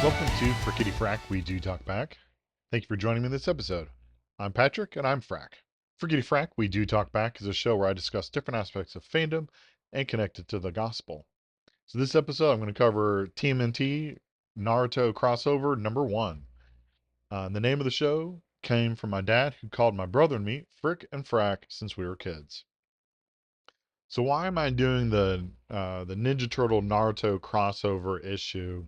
Welcome to Frickety Frack, We Do Talk Back. Thank you for joining me in this episode. I'm Patrick, and I'm Frack. Frickety Frack, We Do Talk Back is a show where I discuss different aspects of fandom and connect it to the gospel. So this episode, I'm going to cover TMNT Naruto crossover number one. The name of the show came from my dad, who called my brother and me Frick and Frack since we were kids. So why am I doing the Ninja Turtle Naruto crossover issue?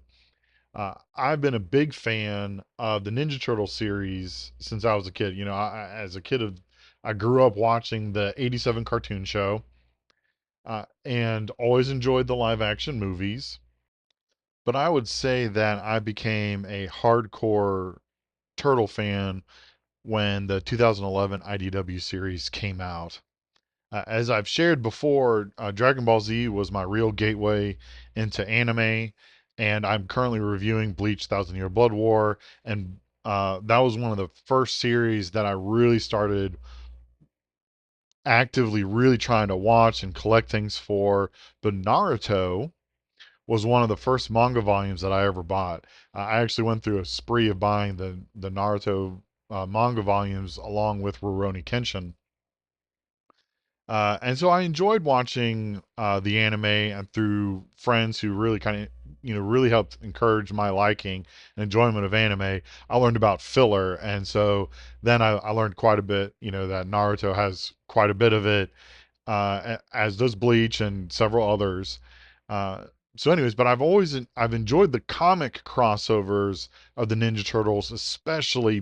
I've been a big fan of the Ninja Turtle series since I was a kid. As a kid, I grew up watching the '87 cartoon show and always enjoyed the live action movies. But I would say that I became a hardcore Turtle fan when the 2011 IDW series came out. As I've shared before, Dragon Ball Z was my real gateway into anime, and I'm currently reviewing Bleach Thousand Year Blood War, and that was one of the first series that I really started actively really trying to watch and collect things for. But Naruto was one of the first manga volumes that I ever bought. I actually went through a spree of buying the Naruto manga volumes along with Rurouni Kenshin. And so I enjoyed watching the anime, and through friends who really really helped encourage my liking and enjoyment of anime, I learned about filler. And so then I learned quite a bit, that Naruto has quite a bit of it, as does Bleach and several others. Uh, so, anyways, but I've enjoyed the comic crossovers of the Ninja Turtles, especially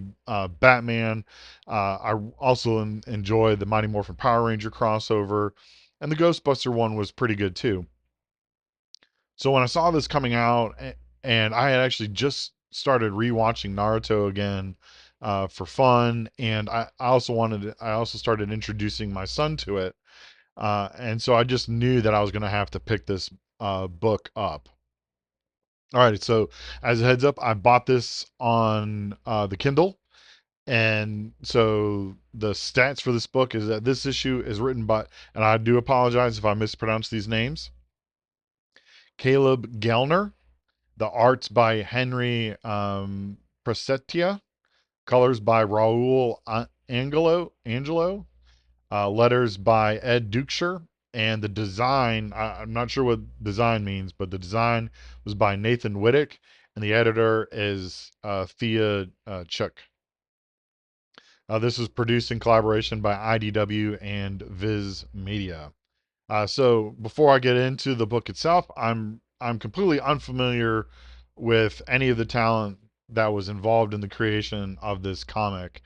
Batman. I also enjoy the Mighty Morphin Power Ranger crossover, and the Ghostbuster one was pretty good too. So when I saw this coming out, and I had actually just started rewatching Naruto again for fun, and I also started introducing my son to it, and so I just knew that I was going to have to pick this book up. All right, so as a heads up, I bought this on the Kindle. And so the stats for this book is that this issue is written by, and I do apologize if I mispronounce these names, Caleb Gellner. The art's by Henry Prasetya. Colors by Raul Angelo. Letters by Ed Dukeshire, and the design, I'm not sure what design means, but the design was by Nathan Wittick, and the editor is Thea Chuck. This was produced in collaboration by IDW and Viz Media. So before I get into the book itself, I'm completely unfamiliar with any of the talent that was involved in the creation of this comic.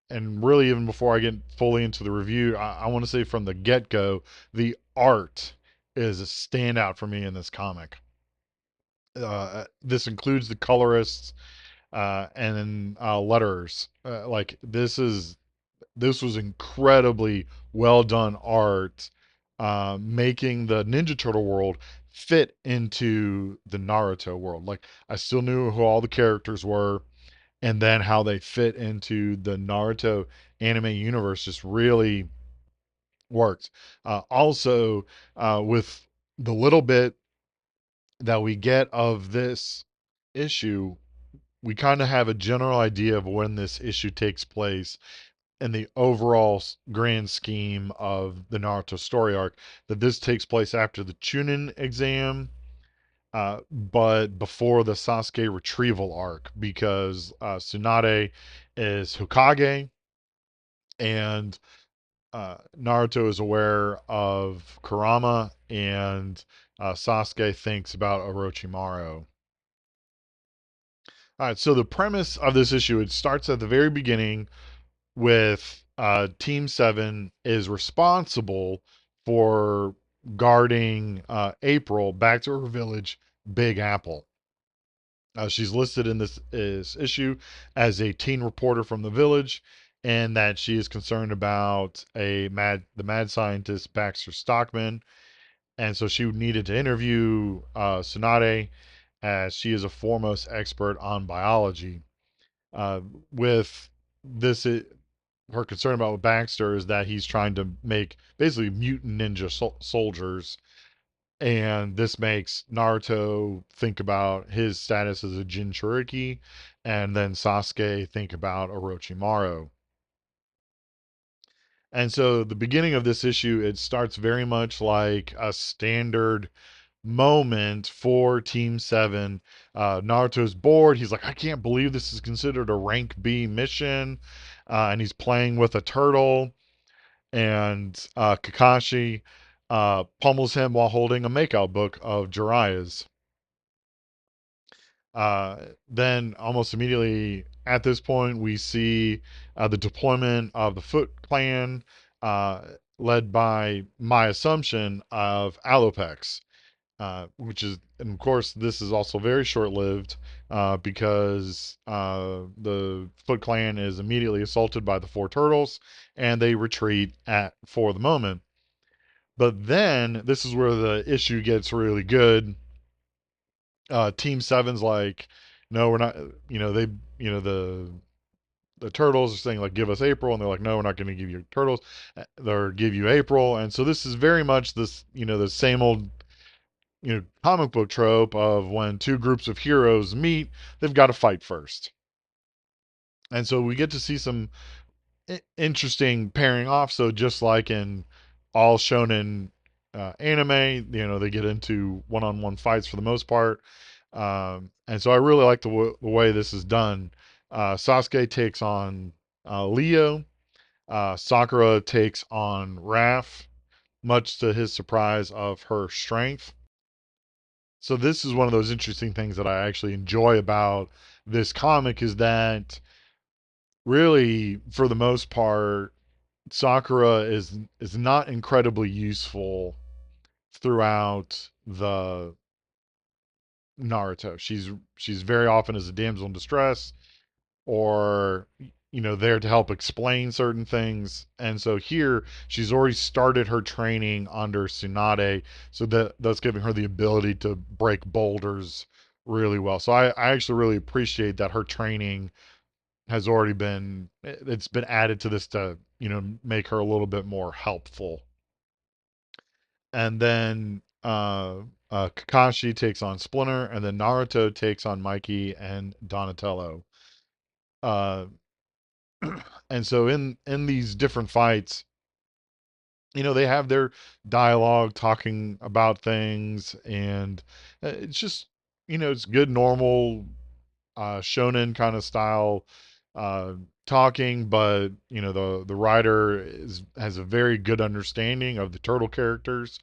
And really, even before I get fully into the review, I want to say from the get go, the art is a standout for me in this comic. This includes the colorists and letterers. This was incredibly well done art, making the Ninja Turtle world fit into the Naruto world. Like, I still knew who all the characters were, and then how they fit into the Naruto anime universe just really worked. Also, with the little bit that we get of this issue, we kind of have a general idea of when this issue takes place in the overall grand scheme of the Naruto story arc, that this takes place after the Chunin exam, but before the Sasuke retrieval arc, because Tsunade is Hokage, and Naruto is aware of Kurama, and Sasuke thinks about Orochimaru. All right, so the premise of this issue, it starts at the very beginning with Team 7 is responsible for guarding April back to her village, Big Apple. She's listed in this issue as a teen reporter from the village, and that she is concerned about the mad scientist Baxter Stockman, and so she needed to interview Tsunade, as she is a foremost expert on biology. Uh, with this, her concern about Baxter is that he's trying to make basically mutant ninja soldiers, And this makes Naruto think about his status as a Jinchuriki, and then Sasuke think about Orochimaru. And so the beginning of this issue, it starts very much like a standard moment for Team 7. Naruto's bored. He's like, I can't believe this is considered a rank B mission. And he's playing with a turtle. And Kakashi pummels him while holding a makeout book of Jiraiya's. Then, almost immediately at this point, we see the deployment of the Foot Clan, uh, led by my assumption of Alopex, which is, and of course, this is also very short lived because the Foot Clan is immediately assaulted by the four turtles and they retreat for the moment. But then this is where the issue gets really good. Team Seven's like, no, we're not. They, the turtles are saying like, give us April, and they're like, no, we're not going to give you turtles. They're give you April, and so this is very much this, the same old, comic book trope of when two groups of heroes meet, they've got to fight first. And so we get to see some interesting pairing off. So just like in all shonen anime, they get into one-on-one fights for the most part. And so I really like the way this is done. Sasuke takes on Leo. Sakura takes on Raph, much to his surprise of her strength. So this is one of those interesting things that I actually enjoy about this comic is that really, for the most part, Sakura is not incredibly useful throughout the Naruto. She's very often as a damsel in distress or there to help explain certain things. And so here she's already started her training under Tsunade, so that's giving her the ability to break boulders really well. So I actually really appreciate that her training has already it's been added to this to make her a little bit more helpful. And then Kakashi takes on Splinter, and then Naruto takes on Mikey and Donatello. Uh, and so in these different fights, they have their dialogue talking about things, and it's just it's good normal shonen kind of style uh, talking, but the writer has a very good understanding of the turtle characters,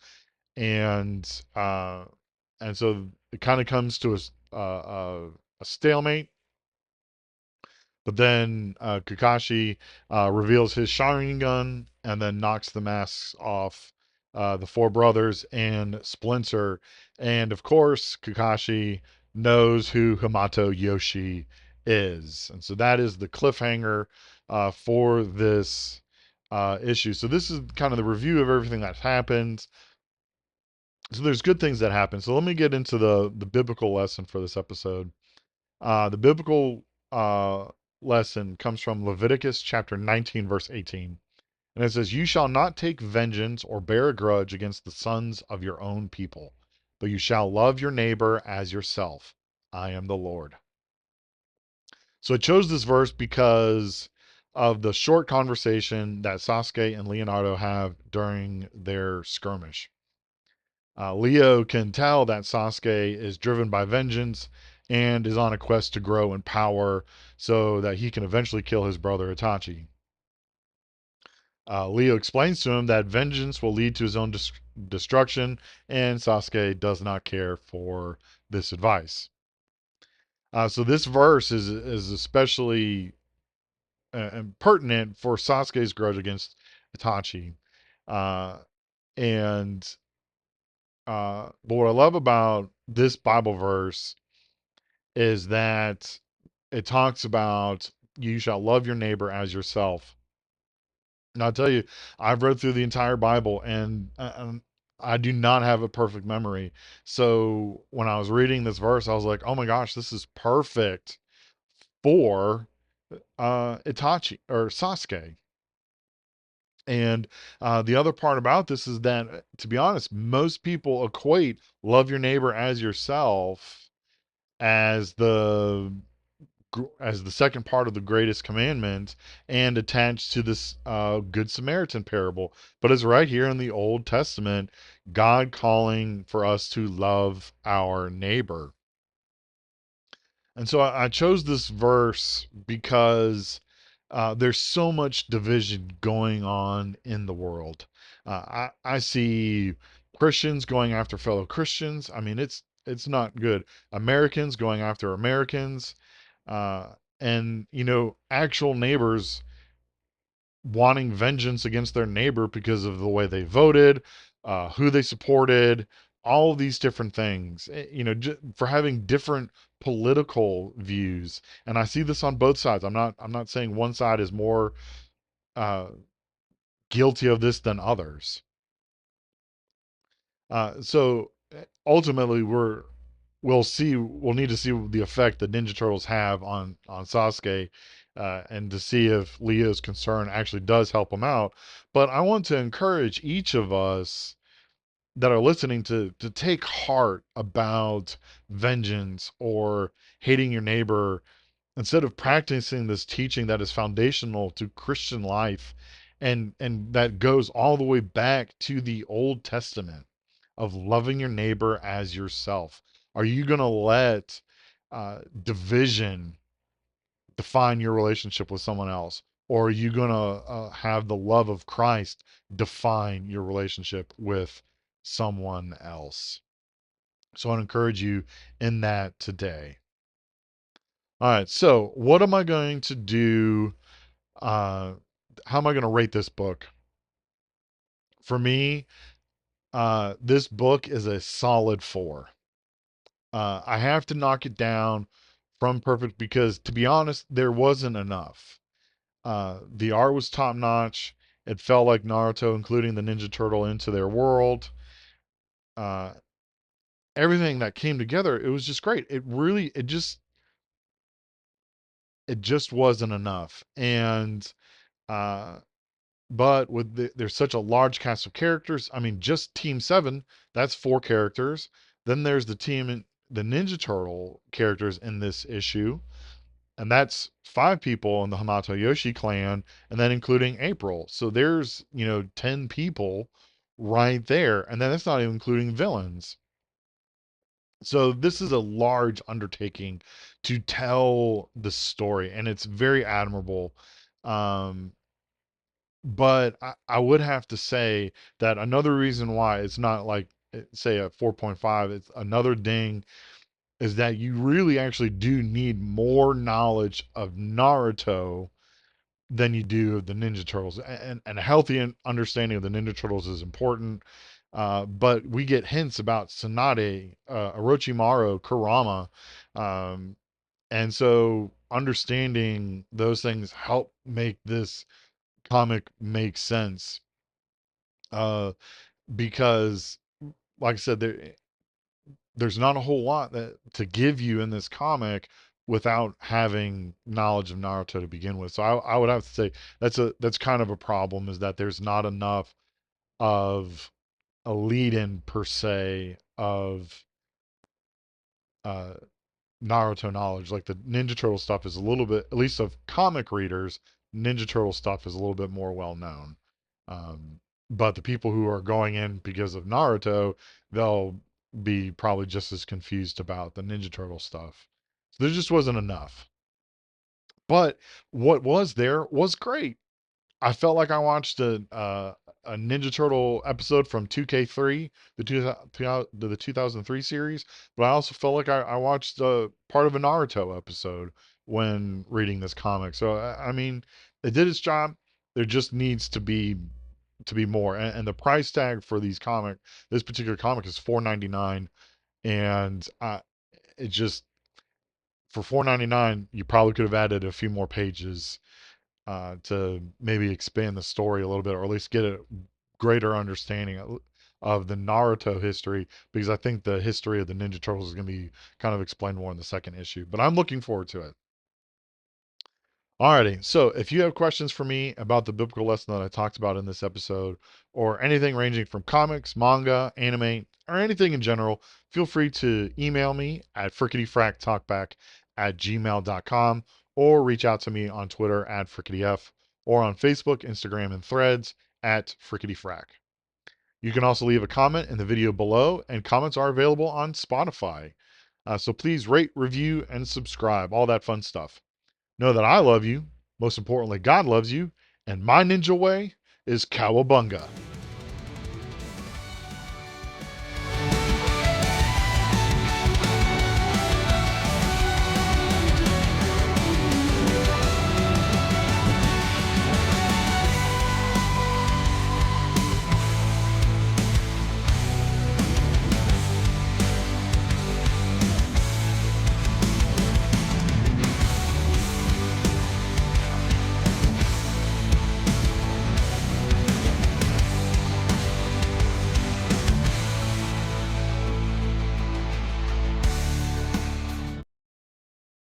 and so it kind of comes to a stalemate. But then Kakashi reveals his Sharingan and then knocks the masks off the four brothers and Splinter. And of course, Kakashi knows who Hamato Yoshi is. And so that is the cliffhanger for this issue. So this is kind of the review of everything that's happened. So there's good things that happen. So let me get into the biblical lesson for this episode. The biblical lesson comes from Leviticus chapter 19, verse 18. And it says, you shall not take vengeance or bear a grudge against the sons of your own people, but you shall love your neighbor as yourself. I am the Lord. So I chose this verse because of the short conversation that Sasuke and Leonardo have during their skirmish. Leo can tell that Sasuke is driven by vengeance and is on a quest to grow in power so that he can eventually kill his brother Itachi. Leo explains to him that vengeance will lead to his own destruction, and Sasuke does not care for this advice. So this verse is especially pertinent for Sasuke's grudge against Itachi. Uh, and but what I love about this Bible verse is that it talks about you shall love your neighbor as yourself. And I'll tell you, I've read through the entire Bible and I do not have a perfect memory. So when I was reading this verse, I was like, oh my gosh, this is perfect for Itachi or Sasuke. And the other part about this is that, to be honest, most people equate love your neighbor as yourself as the second part of the greatest commandment and attached to this good Samaritan parable. But it's right here in the Old Testament, God calling for us to love our neighbor. And so I chose this verse because there's so much division going on in the world. I see Christians going after fellow Christians. I mean, it's not good. Americans going after Americans, and actual neighbors wanting vengeance against their neighbor because of the way they voted, who they supported, all of these different things, for having different political views. And I see this on both sides. I'm not saying one side is more uh, guilty of this than others. So ultimately, we'll need to see the effect that Ninja Turtles have on Sasuke, and to see if Leo's concern actually does help him out. But I want to encourage each of us that are listening to take heart about vengeance or hating your neighbor, instead of practicing this teaching that is foundational to Christian life, and that goes all the way back to the Old Testament of loving your neighbor as yourself. Are you going to let division define your relationship with someone else? Or are you going to have the love of Christ define your relationship with someone else? So I encourage you in that today. All right. So, what am I going to do? Uh, how am I going to rate this book? For me, this book is a solid 4. I have to knock it down from perfect because, to be honest, there wasn't enough. The art was top notch. It felt like Naruto, including the Ninja Turtle into their world. Uh, Everything that came together, it was just great. It just wasn't enough. And uh, but there's such a large cast of characters. I mean, just Team Seven, that's 4 characters. Then there's the Ninja Turtle characters in this issue, and that's 5 people in the Hamato Yoshi clan, and then including April. So there's 10 people right there, and then that's not even including villains. So this is a large undertaking to tell the story, and it's very admirable. Um, but I would have to say that another reason why it's not like, say, a 4.5, it's another ding, is that you really actually do need more knowledge of Naruto than you do of the Ninja Turtles. And a healthy understanding of the Ninja Turtles is important. But we get hints about Tsunade, Orochimaru, Kurama. Um, and so understanding those things help make this comic make sense. Uh, because, like I said, there's not a whole lot to give you in this comic without having knowledge of Naruto to begin with. So I would have to say that's kind of a problem, is that there's not enough of a lead in per se of uh, Naruto knowledge. Like the Ninja Turtle stuff is a little bit, at least of comic readers, Ninja Turtle stuff is a little bit more well known. Um, but the people who are going in because of Naruto, they'll be probably just as confused about the Ninja Turtle stuff. So there just wasn't enough. But what was there was great. I felt like I watched a Ninja Turtle episode from 2K3, the 2003 series, but I also felt like I watched part of a Naruto episode when reading this comic. So I mean, it did its job. There just needs to be more, and the price tag for this particular comic is 4.99, and it just for 4.99 you probably could have added a few more pages to maybe expand the story a little bit, or at least get a greater understanding of the Naruto history, because I think the history of the Ninja Turtles is going to be kind of explained more in the second issue. But I'm looking forward to it. Alrighty, so if you have questions for me about the biblical lesson that I talked about in this episode, or anything ranging from comics, manga, anime, or anything in general, feel free to email me at frickityfractalkback@gmail.com or reach out to me on Twitter at frickityf or on Facebook, Instagram, and Threads at frickityfrac. You can also leave a comment in the video below, and comments are available on Spotify. So please rate, review, and subscribe, all that fun stuff. Know that I love you. Most importantly, God loves you. And my ninja way is cowabunga.